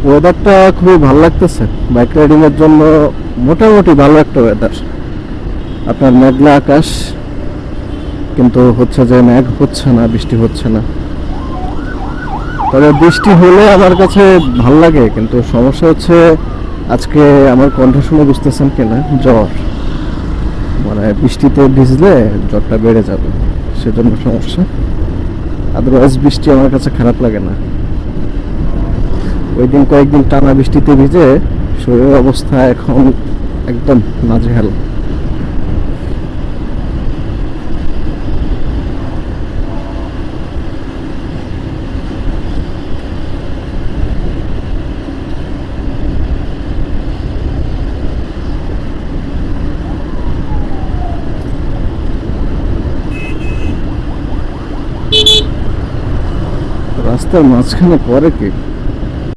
ওয়েদারটা খুবই ভালো লাগতেছে বাইক রাইডিং এর জন্য। মোটামুটি ভালো একটা ওয়েদার। আপনার মেঘলা আকাশ, কিন্তু হচ্ছে যে মেঘ হচ্ছে না, বৃষ্টি হচ্ছে না। তবে বৃষ্টি হলে আমার কাছে ভাল লাগে, কিন্তু সমস্যা হচ্ছে আজকে আমার কণ্ঠ শুনে বুঝতেছেন কিনা, জ্বর। মানে বৃষ্টিতে ভিজলে জ্বরটা বেড়ে যাবে, সেজন্য সমস্যা। আদারওয়াইজ বৃষ্টি আমার কাছে খারাপ লাগে না। ওই দিন কয়েকদিন টানা বৃষ্টিতে ভিজে শরীরের অবস্থা এখন একদম নাজেহাল। রাস্তার মাঝখানে পরে কি